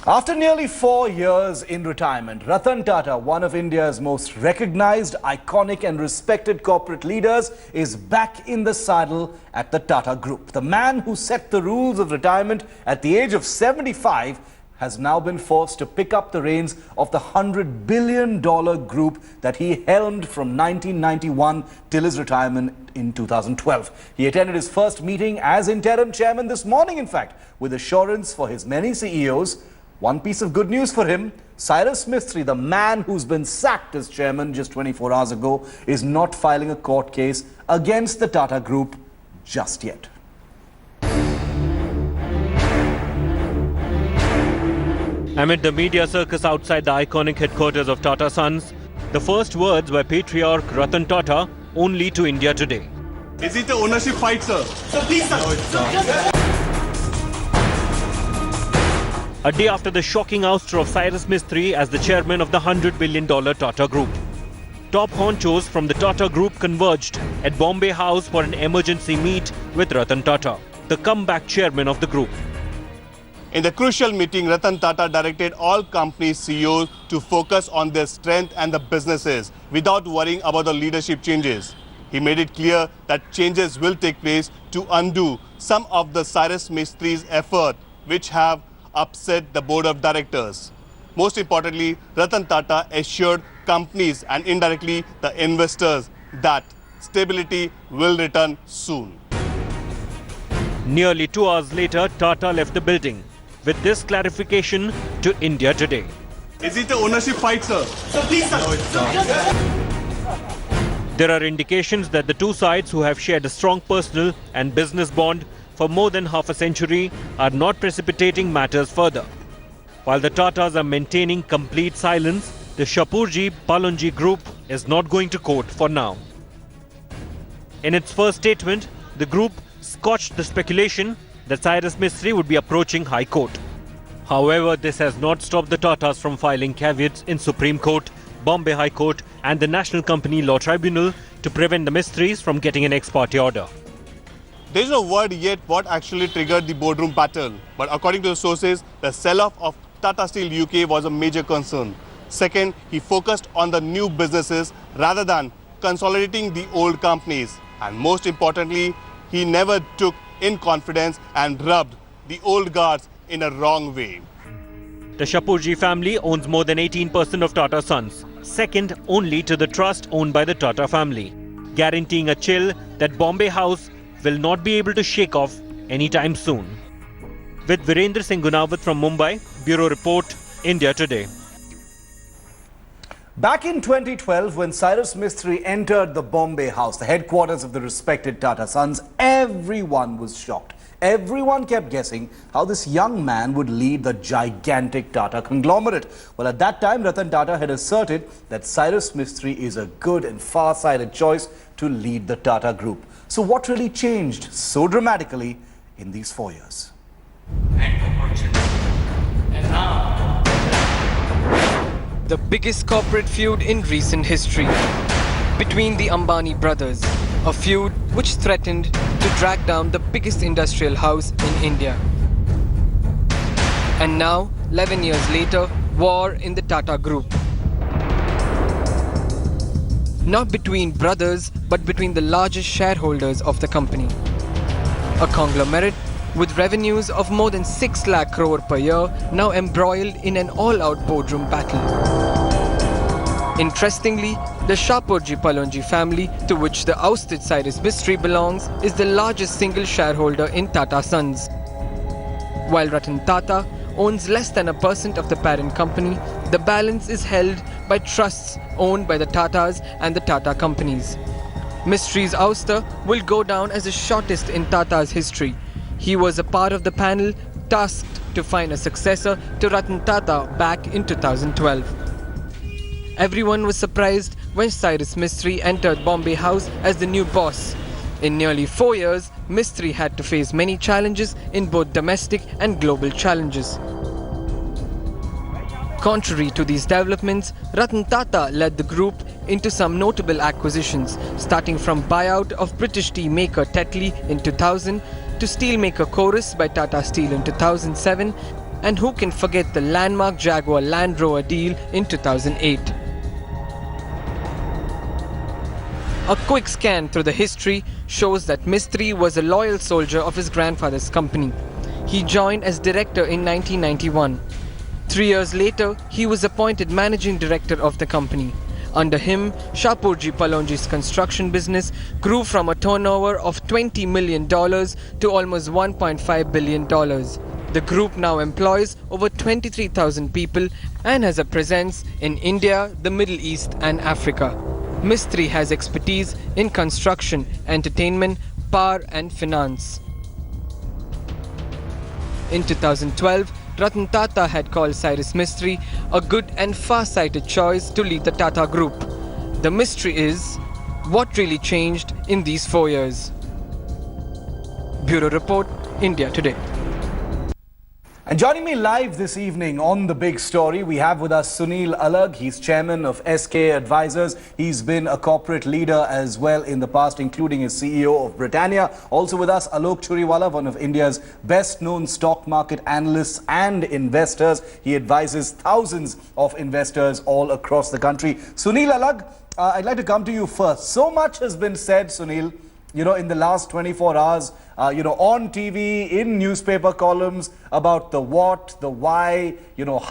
After nearly 4 years in retirement, Ratan Tata, one of India's most recognized, iconic and respected corporate leaders, is back in the saddle at the Tata Group. The man who set the rules of retirement at the age of 75 has now been forced to pick up the reins of the $100 billion group that he helmed from 1991 till his retirement in 2012. He attended his first meeting as interim chairman this morning, in fact, with assurance for his many CEOs. One piece of good news for him: Cyrus Mistry, the man who's been sacked as chairman just 24 hours ago, is not filing a court case against the Tata Group just yet. Amid the media circus outside the iconic headquarters of Tata Sons, the first words by patriarch Ratan Tata only to India Today. Is it an ownership fight, sir? Sir, please, sir. No, it's not. A day after the shocking ouster of Cyrus Mistry as the chairman of the $100 billion Tata Group. Top honchos from the Tata Group converged at Bombay House for an emergency meet with Ratan Tata, the comeback chairman of the group. In the crucial meeting, Ratan Tata directed all company CEOs to focus on their strength and the businesses without worrying about the leadership changes. He made it clear that changes will take place to undo some of the Cyrus Mistry's effort, which have upset the board of directors. Most importantly, Ratan Tata assured companies and indirectly the investors that stability will return soon. Nearly 2 hours later, Tata left the building with this clarification to India Today. Is it an ownership fight, sir? Sir, please, sir. No, it's not. There are indications that the two sides, who have shared a strong personal and business bond for more than half a century, are not precipitating matters further. While the Tatas are maintaining complete silence, the Shapurji Palonji group is not going to court for now. In its first statement, the group scotched the speculation that Cyrus Mistry would be approaching High Court. However, this has not stopped the Tatas from filing caveats in Supreme Court, Bombay High Court and the National Company Law Tribunal to prevent the Mistrys from getting an ex parte order. There is no word yet what actually triggered the boardroom battle, but according to the sources, the sell-off of Tata Steel UK was a major concern. Second, he focused on the new businesses rather than consolidating the old companies. And most importantly, he never took in confidence and rubbed the old guards in a wrong way. The Shapurji family owns more than 18% of Tata Sons, second only to the trust owned by the Tata family, guaranteeing a chill that Bombay House will not be able to shake off anytime soon. With Virendra Singh Gunawat from Mumbai, Bureau Report, India Today. Back in 2012, when Cyrus Mistry entered the Bombay House, the headquarters of the respected Tata Sons, everyone was shocked. Everyone kept guessing how this young man would lead the gigantic Tata conglomerate. Well, at that time, Ratan Tata had asserted that Cyrus Mistry is a good and far-sighted choice to lead the Tata Group. So what really changed so dramatically in these 4 years? And now, the biggest corporate feud in recent history between the Ambani brothers, a feud which threatened to drag down the biggest industrial house in India. And now, 11 years later, war in the Tata Group. Not between brothers, but between the largest shareholders of the company. A conglomerate with revenues of more than 6 lakh crore per year, now embroiled in an all-out boardroom battle. Interestingly, the Shapurji Palonji family, to which the ousted Cyrus Mistry belongs, is the largest single shareholder in Tata Sons. While Ratan Tata owns less than 1% of the parent company, the balance is held by trusts owned by the Tatas and the Tata companies. Mistry's ouster will go down as the shortest in Tata's history. He was a part of the panel tasked to find a successor to Ratan Tata back in 2012. Everyone was surprised when Cyrus Mistry entered Bombay House as the new boss. In nearly 4 years, Mistry had to face many challenges in both domestic and global challenges. Contrary to these developments, Ratan Tata led the group into some notable acquisitions, starting from buyout of British tea maker Jaitley in 2000 to steelmaker Chorus by Tata Steel in 2007 And who can forget the landmark Jaguar Land Rover deal in 2008? A quick scan through the history shows that Mistry was a loyal soldier of his grandfather's company. He joined as director in 1991. 3 years later, he was appointed managing director of the company. Under him, Shapurji Pallonji's construction business grew from a turnover of $20 million to almost $1.5 billion. The group now employs over 23,000 people and has a presence in India, the Middle East and Africa. Mistry has expertise in construction, entertainment, power and finance. In 2012, Ratan Tata had called Cyrus Mistry a good and far-sighted choice to lead the Tata Group. The mystery is, what really changed in these 4 years? Bureau Report, India Today. And joining me live this evening on The Big Story, we have with us Sunil Alag. He's chairman of SK Advisors. He's been a corporate leader as well in the past, including as CEO of Britannia. Also with us, Alok Churiwala, one of India's best-known stock market analysts and investors. He advises thousands of investors all across the country. Sunil Alag, I'd like to come to you first. So much has been said, Sunil, in the last 24 hours, on TV, in newspaper columns about the what, the why,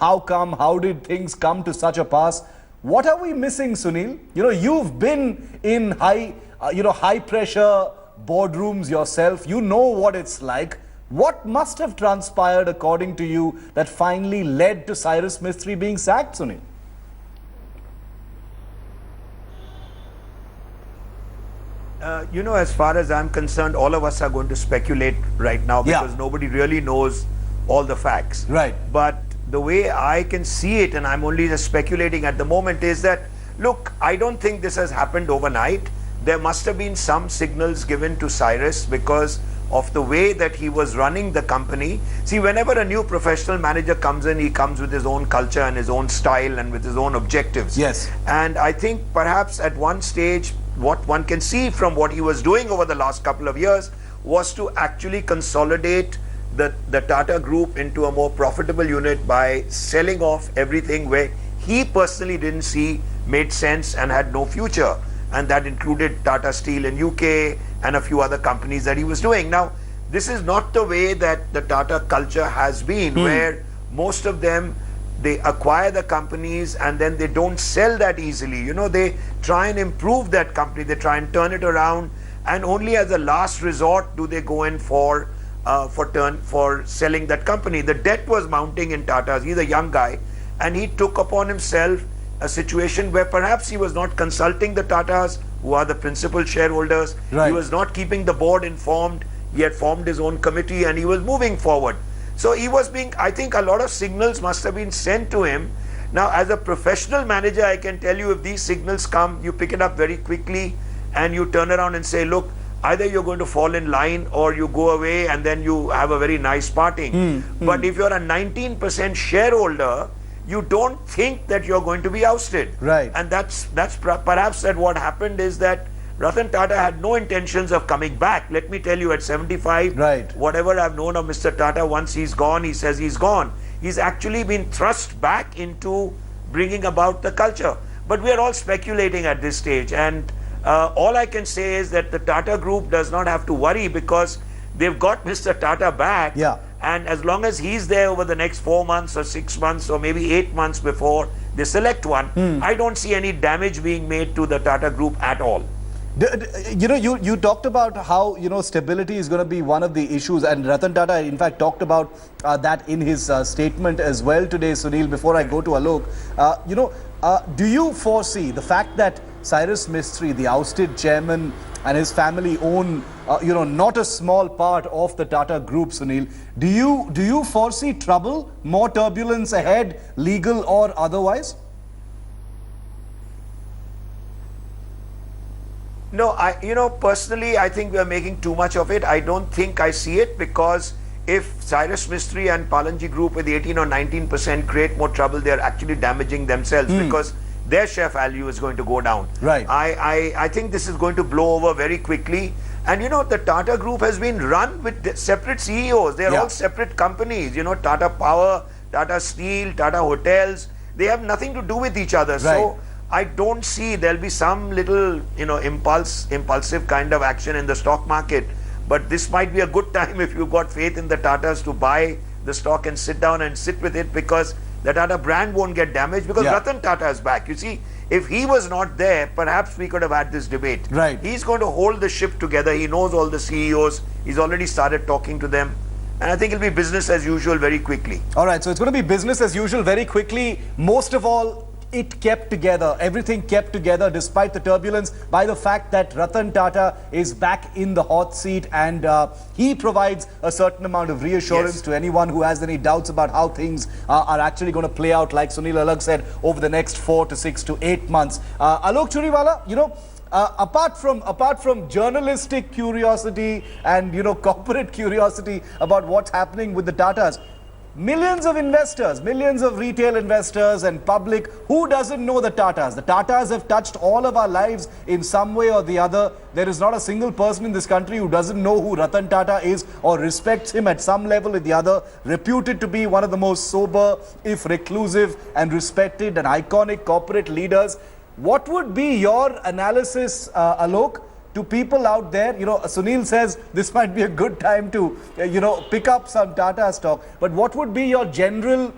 how come, how did things come to such a pass? What are we missing, Sunil? You've been in high pressure boardrooms yourself. You know what it's like. What must have transpired according to you that finally led to Cyrus Mistry being sacked, Sunil? As far as I'm concerned, all of us are going to speculate right now because nobody really knows all the facts. Right. But the way I can see it, and I'm only just speculating at the moment, is that, look, I don't think this has happened overnight. There must have been some signals given to Cyrus because of the way that he was running the company. See, whenever a new professional manager comes in, he comes with his own culture and his own style and with his own objectives. Yes. And I think perhaps at one stage, what one can see from what he was doing over the last couple of years was to actually consolidate the Tata Group into a more profitable unit by selling off everything where he personally didn't see made sense and had no future. And that included Tata Steel in UK and a few other companies that he was doing. Now, this is not the way that the Tata culture has been, where most of them, they acquire the companies and then they don't sell that easily. They try and improve that company, they try and turn it around, and only as a last resort do they go in for selling that company. The debt was mounting in Tata's. He's a young guy, and he took upon himself a situation where perhaps he was not consulting the Tatas, who are the principal shareholders. Right. He was not keeping the board informed. He had formed his own committee and he was moving forward. So he was I think a lot of signals must have been sent to him. Now, as a professional manager, I can tell you, if these signals come, you pick it up very quickly and you turn around and say, look, either you're going to fall in line or you go away and then you have a very nice parting. But if you're a 19% shareholder, you don't think that you're going to be ousted. Right. And that's perhaps that what happened is that Ratan Tata had no intentions of coming back. Let me tell you, at 75, right, whatever I've known of Mr. Tata, once he's gone, he says he's gone. He's actually been thrust back into bringing about the culture. But we are all speculating at this stage. And all I can say is that the Tata Group does not have to worry because they've got Mr. Tata back. Yeah. And as long as he's there over the next 4 months or 6 months or maybe 8 months before they select one, I don't see any damage being made to the Tata Group at all. You talked about how stability is going to be one of the issues, and Ratan Tata in fact talked about that in his statement as well today. Sunil, before I go to Alok, do you foresee the fact that Cyrus Mistry, the ousted chairman, and his family own not a small part of the Tata Group, Sunil, do you foresee trouble, more turbulence ahead, legal or otherwise? No, personally, I think we are making too much of it. I don't think I see it, because if Cyrus Mistry and Pallonji Group with 18 or 19% create more trouble, they're actually damaging themselves because their share value is going to go down. Right. I think this is going to blow over very quickly. And you know, the Tata Group has been run with separate CEOs. They're all separate companies. You know, Tata Power, Tata Steel, Tata Hotels. They have nothing to do with each other. So I don't see there'll be some little, you know, impulsive kind of action in the stock market. But this might be a good time if you've got faith in the Tatas to buy the stock and sit down and sit with it, because the Tata brand won't get damaged, because Ratan Tata is back. You see, if he was not there, perhaps we could have had this debate. Right. He's going to hold the ship together. He knows all the CEOs. He's already started talking to them. And I think it'll be business as usual very quickly. All right, so it's going to be business as usual very quickly. Most of all, it kept together. Everything kept together despite the turbulence by the fact that Ratan Tata is back in the hot seat, and he provides a certain amount of reassurance to anyone who has any doubts about how things are actually going to play out, like Sunil Alagh said, over the next 4 to 6 to 8 months. Alok Churiwala, you know, apart from journalistic curiosity and, you know, corporate curiosity about what's happening with the Tatas, millions of investors, millions of retail investors and public, who doesn't know the Tatas? The Tatas have touched all of our lives in some way or the other. There is not a single person in this country who doesn't know who Ratan Tata is or respects him at some level or the other. Reputed to be one of the most sober, if reclusive and respected and iconic corporate leaders. What would be your analysis, Alok, to people out there? You know, Sunil says this might be a good time to, you know, pick up some Tata stock. But what would be your general,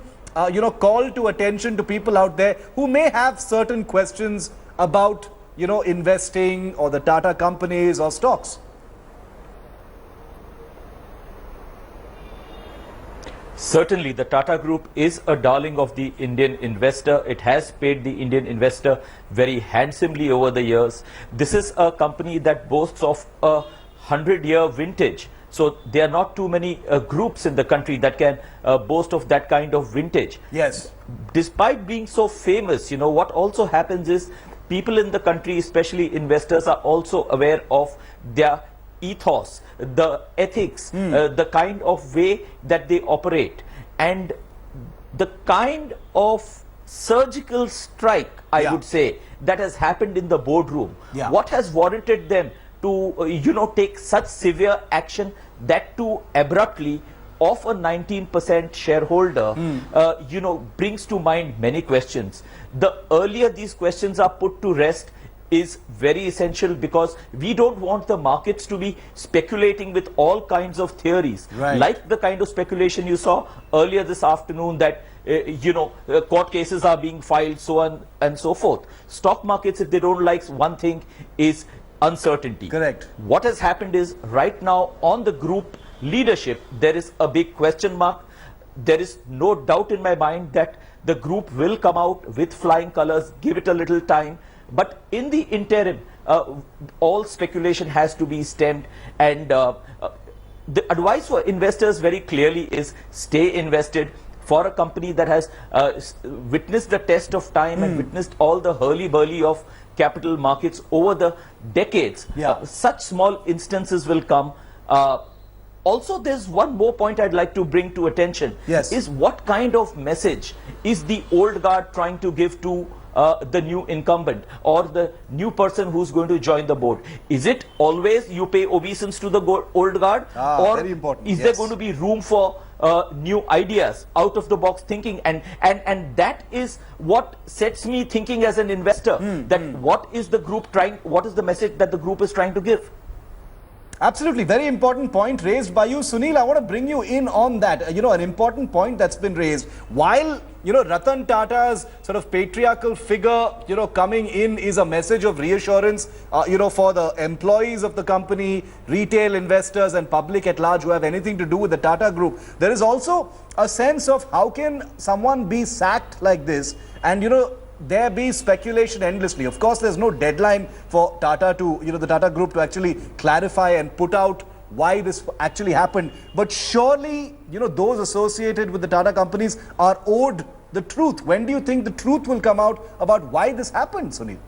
you know, call to attention to people out there who may have certain questions about, you know, investing or the Tata companies or stocks? Certainly, the Tata Group is a darling of the Indian investor. It has paid the Indian investor very handsomely over the years. This is a company that boasts of a 100-year vintage. So there are not too many groups in the country that can boast of that kind of vintage. Yes. Despite being so famous, you know, what also happens is people in the country, especially investors, are also aware of their ethos, the ethics, the kind of way that they operate, and the kind of surgical strike, I would say, that has happened in the boardroom. What has warranted them to, you know, take such severe action, that too abruptly, of a 19% shareholder, you know, brings to mind many questions. The earlier these questions are put to rest is very essential, because we don't want the markets to be speculating with all kinds of theories, like the kind of speculation you saw earlier this afternoon, that you know, court cases are being filed, so on and so forth. Stock markets, if they don't like one thing, is uncertainty. Correct. What has happened is, right now on the group leadership, there is a big question mark. There is no doubt in my mind that the group will come out with flying colors. Give it a little time. But in the interim, all speculation has to be stemmed, and the advice for investors very clearly is stay invested. For a company that has witnessed the test of time and witnessed all the hurly-burly of capital markets over the decades, such small instances will come. Also, there's one more point I'd like to bring to attention, is what kind of message is the old guard trying to give to the new incumbent or the new person who's going to join the board? Is it always you pay obeisance to the old guard, or very important. Is there going to be room for new ideas, out of the box thinking? And that is what sets me thinking as an investor, that what is the group trying, what is the message that the group is trying to give? Absolutely, very important point raised by you, Sunil. I want to bring you in on that. You know, an important point that's been raised. While, you know, Ratan Tata's sort of patriarchal figure, you know, coming in is a message of reassurance, you know, for the employees of the company, retail investors and public at large who have anything to do with the Tata Group. There is also a sense of how can someone be sacked like this, and, you know, there be speculation endlessly. Of course, there's no deadline for Tata to, you know, the Tata Group to actually clarify and put out why this actually happened. But surely, you know, those associated with the Tata companies are owed the truth. When do you think the truth will come out about why this happened, Sunil?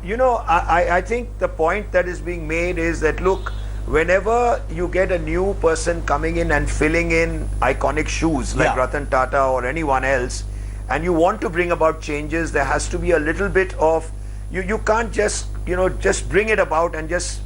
You know, I think the point that is being made is that, look, whenever you get a new person coming in and filling in iconic shoes like Ratan Tata or anyone else, and you want to bring about changes, there has to be a little bit of, you can't just, just bring it about and just,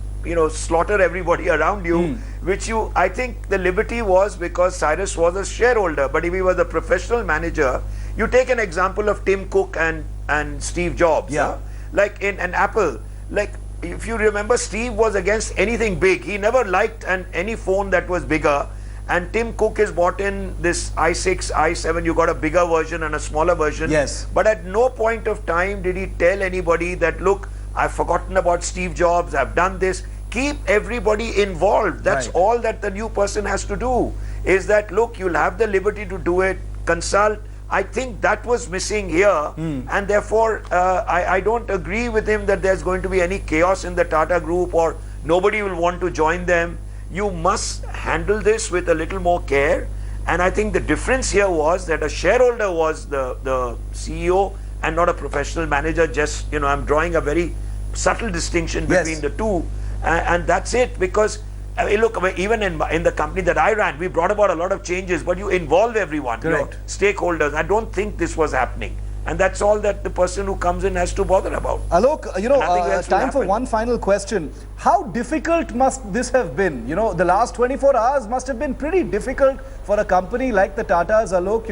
slaughter everybody around you, which I think the liberty was because Cyrus was a shareholder. But if he was a professional manager, you take an example of Tim Cook and Steve Jobs. Yeah. Like in an Apple, like if you remember, Steve was against anything big. He never liked any phone that was bigger. And Tim Cook has bought in this i6, i7, you got a bigger version and a smaller version. Yes. But at no point of time did he tell anybody that, look, I've forgotten about Steve Jobs, I've done this. Keep everybody involved. That's all that the new person has to do, is that, look, you'll have the liberty to do it, consult. I think that was missing here, and therefore I don't agree with him that there's going to be any chaos in the Tata group or nobody will want to join them. You must handle this with a little more care, and I think the difference here was that a shareholder was the CEO and not a professional manager. Just, I'm drawing a very subtle distinction between the two, and that's it. Because look, even in the company that I ran, we brought about a lot of changes, but you involve everyone, stakeholders. I don't think this was happening. And that's all that the person who comes in has to bother about. Alok, time for one final question. How difficult must this have been? The last 24 hours must have been pretty difficult for a company like the Tatas, Alok,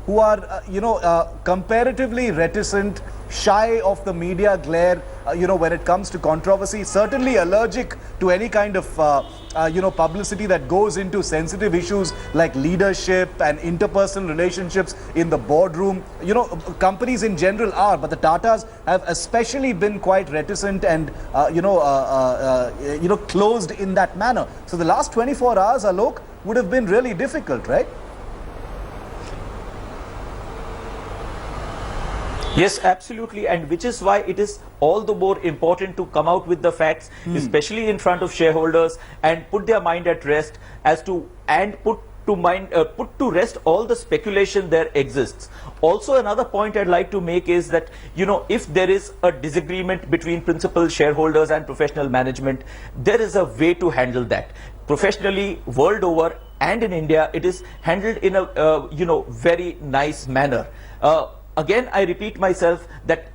who are, comparatively reticent, shy of the media glare, when it comes to controversy, certainly allergic to any kind of, publicity that goes into sensitive issues like leadership and interpersonal relationships in the boardroom. Companies in general are, but the Tatas have especially been quite reticent and, closed in that manner. So the last 24 hours, Alok, would have been really difficult, right? Yes, absolutely, and which is why it is all the more important to come out with the facts, especially in front of shareholders, and put their mind at rest put to rest all the speculation there exists. Also, another point I'd like to make is that, if there is a disagreement between principal shareholders and professional management, there is a way to handle that. Professionally, world over, and in India, it is handled in a, very nice manner. Again, I repeat myself that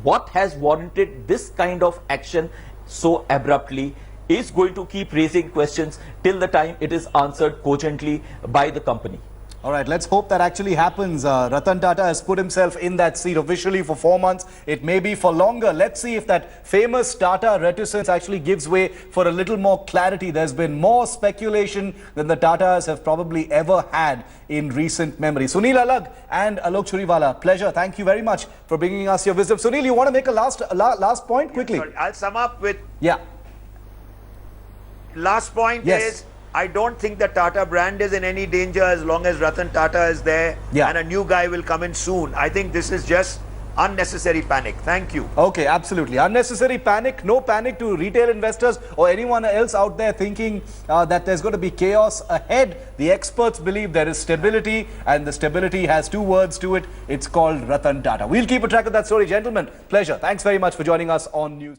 what has warranted this kind of action so abruptly is going to keep raising questions till the time it is answered cogently by the company. All right, let's hope that actually happens. Ratan Tata has put himself in that seat officially for 4 months. It may be for longer. Let's see if that famous Tata reticence actually gives way for a little more clarity. There's been more speculation than the Tatas have probably ever had in recent memory. Sunil Alag and Alok Churiwala, pleasure. Thank you very much for bringing us your wisdom. Sunil, you want to make a last point quickly? Sorry, I'll sum up with... Yeah. Last point is, I don't think the Tata brand is in any danger as long as Ratan Tata is there, and a new guy will come in soon. I think this is just unnecessary panic. Thank you. Okay, absolutely. Unnecessary panic. No panic to retail investors or anyone else out there thinking that there's going to be chaos ahead. The experts believe there is stability, and the stability has two words to it. It's called Ratan Tata. We'll keep a track of that story. Gentlemen, pleasure. Thanks very much for joining us on News.